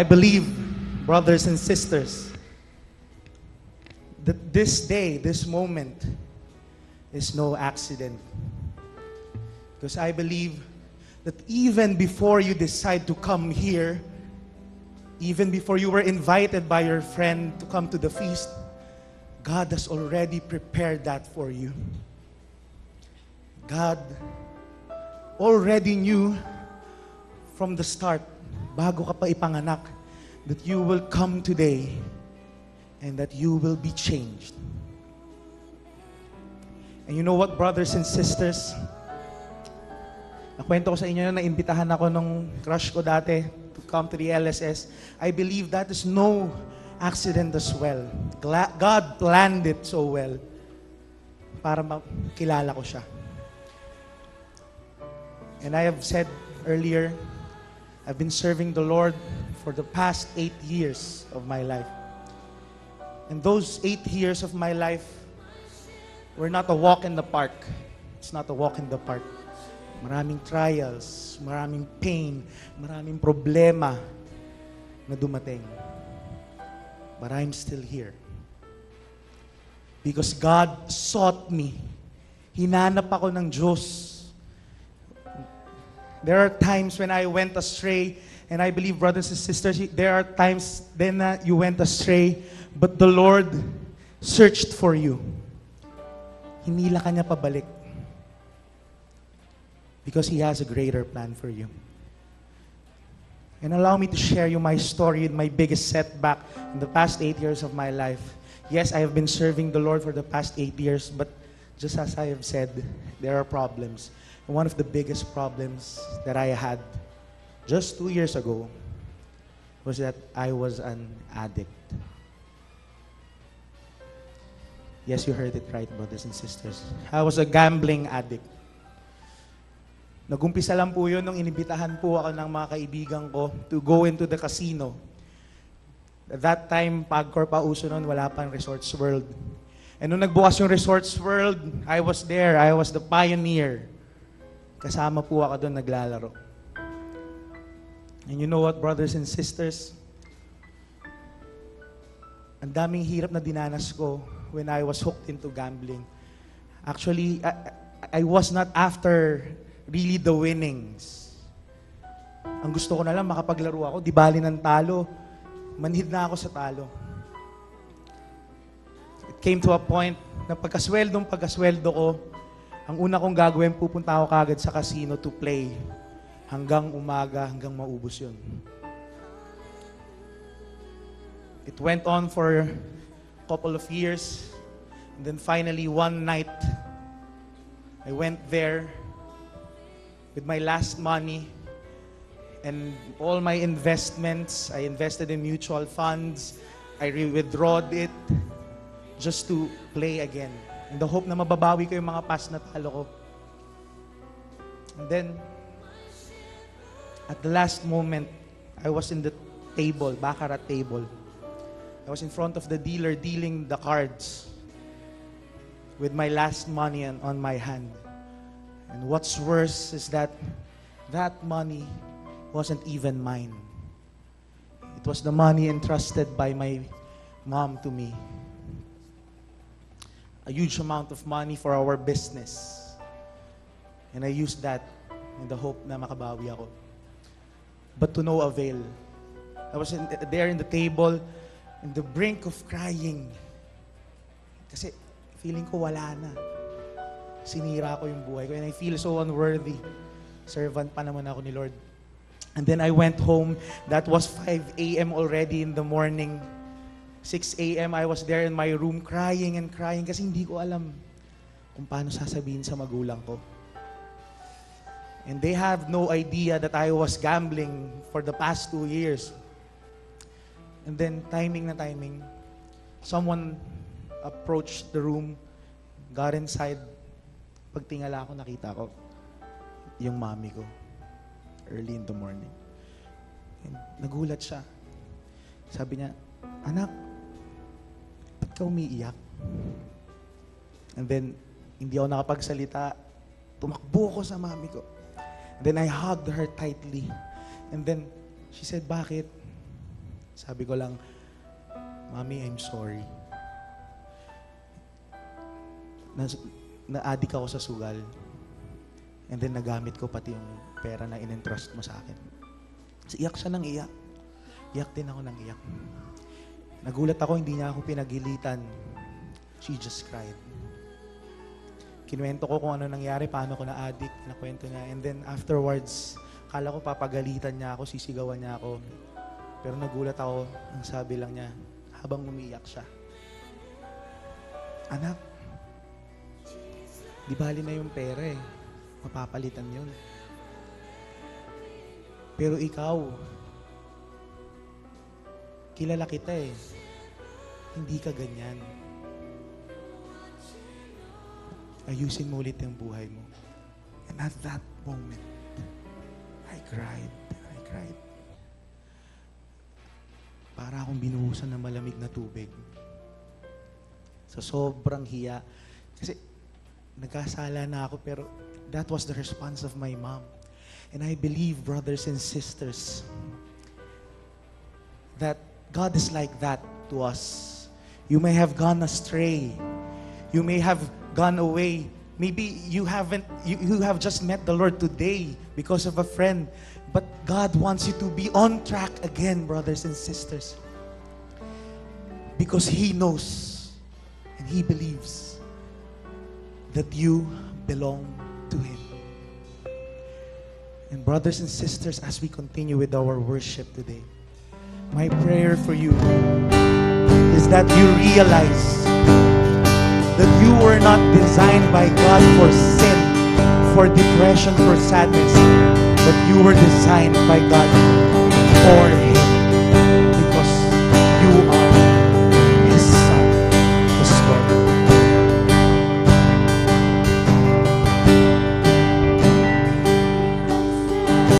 I believe, brothers and sisters, that this day, this moment, is no accident. Because I believe that even before you decide to come here, even before you were invited by your friend to come to the feast, God has already prepared that for you. God already knew from the start, bago ka pa ipanganak, that you will come today and that you will be changed. And you know what, brothers and sisters? Nakwento ko sa inyo na naimbitahan ako nung crush ko dati to come to the LSS. I believe that is no accident as well. God planned it so well para makilala ko siya. And I have said earlier, I've been serving the Lord for the past 8 years of my life. And those 8 years of my life were not a walk in the park. It's not a walk in the park. Maraming trials, maraming pain, maraming problema na dumating. But I'm still here. Because God sought me. Hinanap ako ng Diyos. There are times when I went astray, and I believe, brothers and sisters, there are times then you went astray, but the Lord searched for you. Hinila ka niya pabalik. Because He has a greater plan for you. And allow me to share you my story and my biggest setback in the past 8 years of my life. Yes, I have been serving the Lord for the past 8 years, but just as I have said, there are problems. And one of the biggest problems that I had just 2 years ago was that I was an addict. Yes, you heard it right, brothers and sisters. I was a gambling addict. Nagumpisa lang po yun nung inibitahan po ako ng mga kaibigan ko to go into the casino. At that time, Pagcor pa uso nun, wala pang Resorts World. And nung nagbukas yung Resorts World, I was there. I was the pioneer. Kasama po ako doon naglalaro. And you know what, brothers and sisters? Ang daming hirap na dinanas ko when I was hooked into gambling. Actually, I was not after really the winnings. Ang gusto ko na lang, makapaglaro ako, di bali ng talo. Manhid na ako sa talo. It came to a point na pagkasweldo ko, ang una kong gagawin, pupunta ako kagad sa casino to play. Hanggang umaga, hanggang maubos yun. It went on for a couple of years. And then finally, one night, I went there with my last money and all my investments. I invested in mutual funds. I withdrawed it just to play again. In the hope na mababawi ko yung mga past na talo ko. And then, at the last moment, I was in the table, baccarat table. I was in front of the dealer dealing the cards with my last money on my hand. And what's worse is that that money wasn't even mine. It was the money entrusted by my mom to me. A huge amount of money for our business. And I used that in the hope na makabawi ako. But to no avail. I was there in the table, in the brink of crying. Kasi feeling ko wala na. Sinira ko yung buhay ko and I feel so unworthy. Servant pa naman ako ni Lord. And then I went home. That was 5 a.m. already in the morning. 6 a.m. I was there in my room crying and crying kasi hindi ko alam kung paano sasabihin sa magulang ko. And they have no idea that I was gambling for the past 2 years. And then timing, someone approached the room, got inside. Pagtingala ko, nakita ko yung mami ko early in the morning. And nagulat siya. Sabi niya, "Anak, ba't ka umiiyak?" And then, hindi ako nakapagsalita. Tumakbo ko sa mami ko. And then I hugged her tightly. And then, she said, "Bakit?" Sabi ko lang, Mommy, I'm sorry. Na-addict ako sa sugal. And then nagamit ko pati yung pera na in-entrust mo sa akin. So, iyak siya ng iyak. Iyak din ako ng iyak. Nagulat ako, hindi niya ako pinagilitan. She just cried. Kinuwento ko kung ano nangyari, paano ko na-addict, nakwento niya. And then afterwards, kala ko papagalitan niya ako, sisigawan niya ako. Pero nagulat ako, ang sabi lang niya, habang umiiyak siya, anak, di bali na yung pera eh. Mapapalitan yun. Pero ikaw, kilala kita eh. Hindi ka ganyan. Ayusin mo ulit yung buhay mo. And at that moment, I cried. Para akong binuhusan ng malamig na tubig. Sa sobrang hiya. Kasi nagkasala na ako, pero that was the response of my mom. And I believe, brothers and sisters, that God is like that to us. You may have gone astray. You may have gone away. Maybe you have just met the Lord today because of a friend. But God wants you to be on track again, brothers and sisters. Because He knows and He believes that you belong to Him. And brothers and sisters, as we continue with our worship today, my prayer for you is that you realize that you were not designed by God for sin, for depression, for sadness, but you were designed by God for